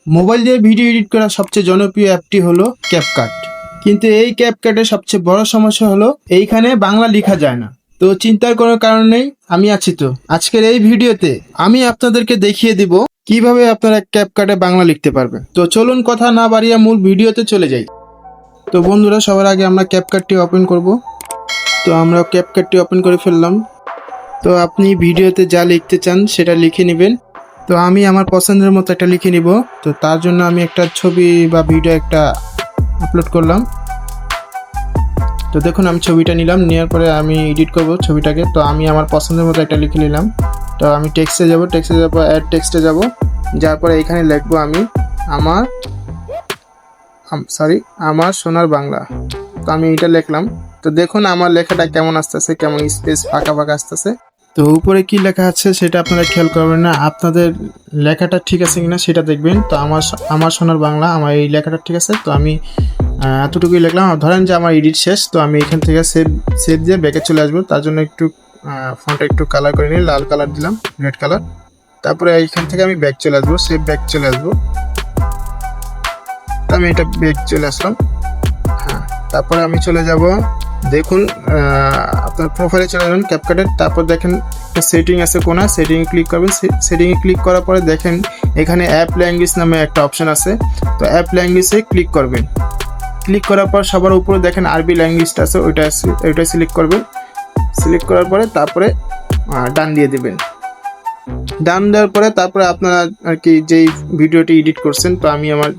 Mobile দিয়ে video edit করা সবচেয়ে জনপ্রিয় অ্যাপটি হলো ক্যাপকাট। কিন্তু এই ক্যাপকাটের সবচেয়ে বড় সমস্যা হলো এইখানে বাংলা লেখা যায় না। তো চিন্তার কোনো কারণ নেই, আমি আছি তো। আজকের এই ভিডিওতে আমি আপনাদেরকে দেখিয়ে দিব কিভাবে আপনারা ক্যাপকাটে বাংলা লিখতে পারবেন। তো চলুন কথা না বাড়িয়ে মূল ভিডিওতে চলে যাই। তো বন্ধুরা, সবার আগে আমরা ক্যাপকাটটি ওপেন করব। তো আমরা ক্যাপকাটটি ওপেন করে ফেললাম। তো আপনি ভিডিওতে যা লিখতে চান সেটা লিখে নেবেন। তো আমি আমার পছন্দের মতো একটা লিখে নিব। তো তার জন্য আমি একটা ছবি বা ভিডিও একটা আপলোড করলাম। তো দেখুন, আমি ছবিটা নিলাম, নেওয়ার পরে আমি এডিট করব ছবিটাকে। তো আমি আমার পছন্দের মতো একটা লিখে নিলাম। তো আমি টেক্সটে যাব, অ্যাড টেক্সটে যাব, যার পরে এখানে লিখবো আমি আমার সোনার বাংলা। তো আমি এটা লিখলাম। তো দেখুন আমার লেখাটা কেমন আসতেছে, কেমন স্পেস ফাঁকা ফাঁকা আসতেছে। তো উপরে কি লেখা আছে সেটা আপনারা খেয়াল করবেন না, আপনাদের লেখাটা ঠিক আছে কিনা সেটা দেখবেন। তো আমার সোনার বাংলা, আমার এই লেখাটা ঠিক আছে। তো আমি এতটুকুই লিখলাম। ধরেন যে আমার এডিট শেষ, তো আমি এখান থেকে সেভ দিয়ে ব্যাকে চলে আসবো। তার জন্য একটু ফন্টটা একটু কালার করে নিই, লাল কালার দিলাম, রেড কালার। তারপরে এইখান থেকে আমি ব্যাক চলে আসবো, সেভ ব্যাক চলে আসবো। তো আমি এটা ব্যাক চলে আসলাম। হ্যাঁ, তারপরে আমি চলে যাব, দেখুন আপনার প্রোফাইলে চলে যাবেন ক্যাপকাটের। তারপর দেখেন একটা সেটিং আছে, কোনা সেটিংয়ে ক্লিক করবেন। সেটিংয়ে ক্লিক করার পরে দেখেন এখানে অ্যাপ ল্যাঙ্গুয়েজ নামে একটা অপশন আছে। তো অ্যাপ ল্যাঙ্গুয়েজে ক্লিক করবেন। ক্লিক করার পর সবার উপরে দেখেন আরবি ল্যাঙ্গুয়েজটা আছে, ওইটা সিলেক্ট করবেন। সিলেক্ট করার পরে তারপরে ডান দিয়ে দেবেন। ডান দেওয়ার পরে তারপরে আপনারা আর কি যেই ভিডিওটি এডিট করছেন, তো আমি আমার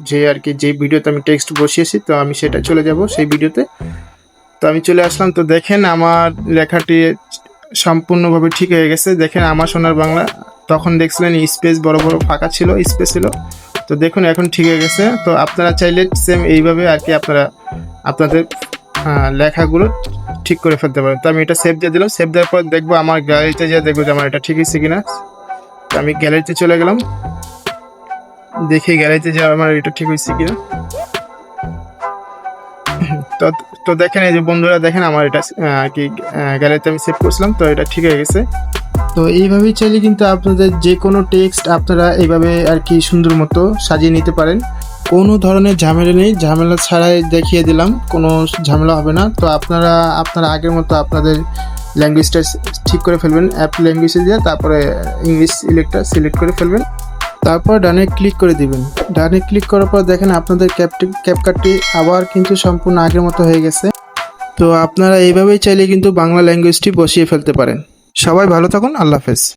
যে ভিডিওতে আমি টেক্সট বসিয়েছি, তো আমি সেটা চলে যাব সেই ভিডিওতে। তো আমি চলে আসলাম। তো দেখেন আমার লেখাটি সম্পূর্ণভাবে ঠিক হয়ে গেছে। দেখেন আমার সোনার বাংলা, তখন দেখছিলেন স্পেস বড় বড় ফাঁকা ছিল, স্পেস ছিল। তো দেখুন এখন ঠিক হয়ে গেছে। তো আপনারা চাইলে সেম এইভাবে আর কি আপনারা আপনাদের লেখাগুলো ঠিক করে ফেলতে পারেন। তো আমি এটা সেভ দিয়ে দিলাম। সেভ দেওয়ার পর দেখবো আমার গ্যালারিতে যা দেখবো যে আমার এটা ঠিক হয়েছে কিনা। তো আমি গ্যালারিতে চলে গেলাম, দেখি গ্যালারিতে যে আমার এটা ঠিক হয়েছে কিনা। তো দেখেন এই যে বন্ধুরা, দেখেন আমার এটা আর কি গ্যালারিতে আমি সেভ করছিলাম, তো এটা ঠিক হয়ে গেছে। তো এইভাবেই চাইলে কিন্তু আপনাদের যে কোনো টেক্সট আপনারা এইভাবে আর কি সুন্দর মতো সাজিয়ে নিতে পারেন। কোনো ধরনের ঝামেলা নেই, ঝামেলা ছাড়াই দেখিয়ে দিলাম, কোনো ঝামেলা হবে না। তো আপনারা আগের মতো আপনাদের ল্যাঙ্গুয়েজটা ঠিক করে ফেলবেন অ্যাপ ল্যাঙ্গুয়েজে দিয়ে, তারপরে ইংলিশ সিলেক্ট করে ফেলবেন। তারপর ডানে ক্লিক করে দিবেন। ডানে ক্লিক করার পর দেখেন আপনাদের ক্যাপকাটটি আবার কিন্তু সম্পূর্ণ আগের মতো হয়ে গেছে। তো আপনারা এইভাবেই চাইলে কিন্তু বাংলা ল্যাঙ্গুয়েজটি বসিয়ে ফেলতে পারেন। সবাই ভালো থাকুন, আল্লাহ হাফেজ।